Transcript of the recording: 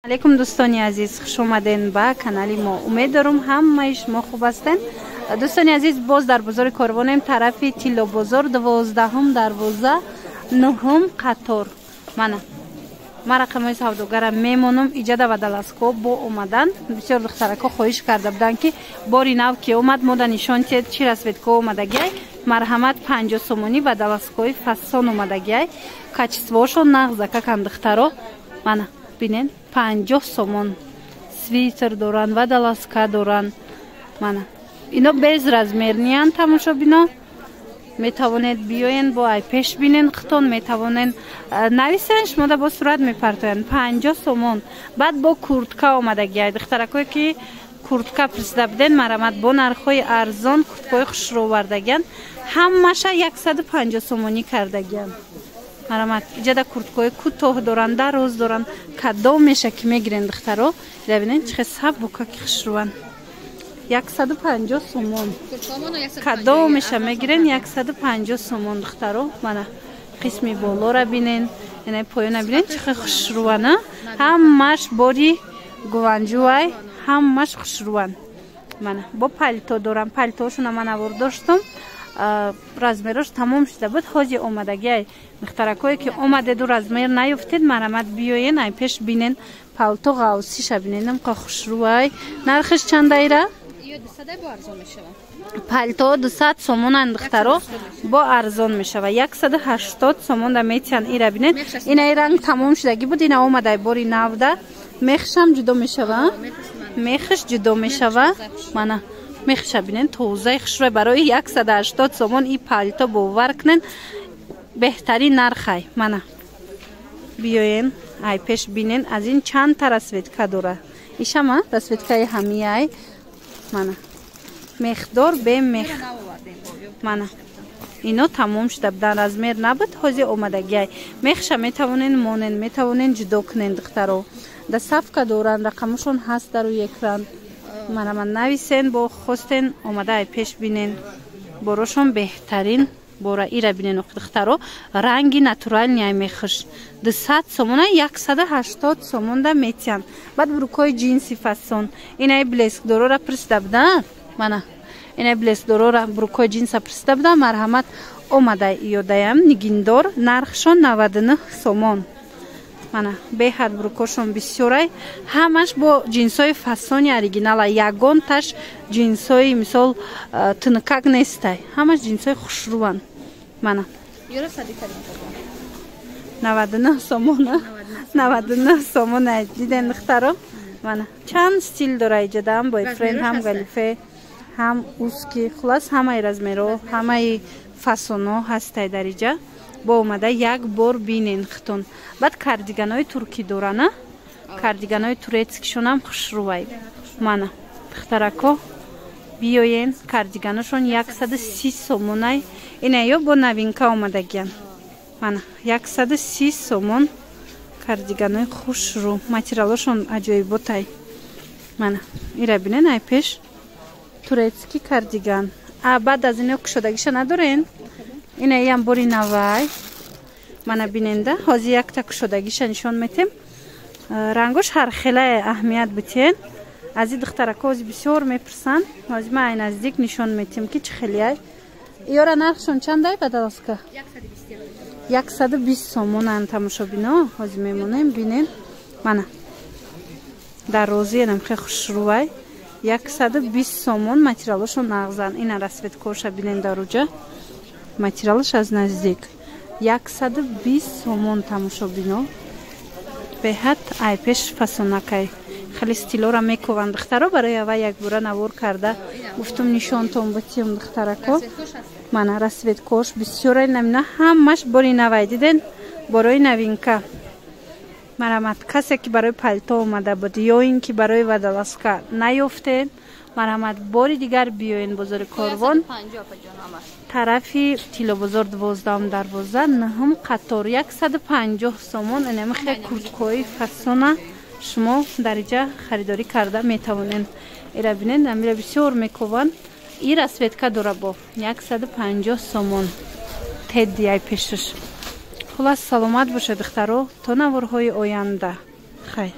алейкум дӯстони азиз, хуш омаден ба канали мо. Умед дорам ҳамаи шумо хуб ҳастед. Дӯстони азиз, боз дар бозори Корвонем, тарафи Тилло бозор, 12 дарвоза, 9 қатор. Мана рақамҳои савдогарам мемонам. Иҷада ва Даласко бо омадан. Бисёр духтарако хоҳиш карда буданд ки бори нав ки омад мода нишон тиед чи расветко омадагиай. Марҳамат 50 сомонӣ ва Даласкои фасон омадагиай. Качествошо нағзака кандухтаро. Мана бинен 50 сомон свитер доран ва Даласка доран. Мана ино без размерниян. тамошобино метавонед биёен бо ай пеш бинен хитон метавонен нависен шумода бо сурат мепартоянд 50 сомон. Баъд бо куртка омадагиай. духтаракое ки куртка присида буден марамат бо нархҳои арзон курткаи хушровардагиан ҳамаша 150 сомонӣ кардагиан. марамат иҷада курткаи кӯтоҳ доран, дароз доран. кадом меша ки мегирен духтаро бинен чихе сабука ки хушруван 150 сомон. кадом меша мегирен 150 сомон духтаро. мана қисми болора бинен, яъне поёна бинен чихе хушрувана. ҳамаш бори гуванҷуай, ҳамаш хушруван. мана бо палто дорам. палтоошуна ман авор доштам. размерош тамом шуда буд. ҳози омадагиай духтаракое ки омадеду размер наёфтед марамат биёен ай пеш бинен палто ғавсиша биненам қа хушрувай. нархиш чандаира? палто 200 сомонан духтаро бо арзон мешава. 180 сомон да метиан ира бинен. инаи ранг тамом шудаги буд. ина омадай бори навда. мехшам ҷудо мешава. мехиш ҷудо мешава. мана мехша бинен тозаи хушрӯй барои 180 сомон и палто бовар кунен беҳтарин нархай. мана биёен ай пеш бинен аз ин чандта расветка дора. ишама расветкаи ҳамияй. мана мехдор бе мех. мана ино тамом шуда будан. размер набуд. ҳози омадагиай мехша метавонен монен, метавонен ҷудо кунен духтаро. да сафка доран. рақамашон ҳаст дар рӯи экран. мараман нависен бо хостен омада ай пеш бинен. борошон беҳтарин бора ира бинен духтаро. ранги натурални ай мехиш 200 сомона 180 сомон да метиан. баъд бурукои ҷинси фасон. инай блеск дорора присида будан. мана инай блеск дорора бурукои ҷинса присида будан. марҳамат омада иёдаям нигиндор. нархшон 99 сомон. мана беҳад бурукошон бисёрай. ҳамаш бо ҷинсои фасони оригинала. ягонташ ҷинсои мисол тинкак нестай. ҳамаш ҷинсои хушруван. мана 99 сомона. 99 сомона диден духтаро. мана чанд стил дора иҷада. ҳам бойфренд, ҳам галифе, ҳам узки. хулас ҳамаи размеро, ҳамаи фасоно ҳастай дар иҷа. бо омада як бор бинен хитон. баъд кардиганои туркӣ дорана. кардиганои турецкишонам хушрувай. мана духтарако биёен кардиганошон 130 сомонай. инаё бо новинка омадагиан. мана 130 сомон кардиганои хушру. материалошон аҷоиботай. мана ира бинен ай пеш турецки кардиган. баъд аз ино кушодагиша надорен. инаям бори навай. мана биненда ҳози якта кушодагиша нишон метем. рангош ҳархелае аҳамият битен. аз и духтарако ҳози бисёр мепирсанд. ҳози ма ай наздик нишон метем ки чӣ хелияй. иёра нархшон чандай ба Даласка? 120 сомонан. тамошобино ҳози мемонем бинен. мана дарозиянам хе хушрувай. 120 сомон. материалошон нағзан. ина расветкоша бинен даруҷа. материалаш аз наздик 120 сомон. тамошобино беҳад ай пеш фасонакай. хеле стилора мекованд духтаро. барои аввал якбора навор карда гуфтум нишонтон битиём духтарако. мана расветкош бисёрай намина ҳамаш бори навай диден. борои новинка. марамат касе ки барои палто омада буд ё ин ки барои Даласка наёфтед марҳамат бори дигар биёен бозори Корвон, тарафи Тилло бозор 12 дарвоза, 9 қатор 150 сомон. инамихе курткои фасона шумо дар иҷа харидорӣ карда метавонед. ира бинед амира бисёр мекованд. и расветка дора бо 150 сомон. тедди ай пешиш. хулас саломат бошед духтаро. то наворҳои оянда. хай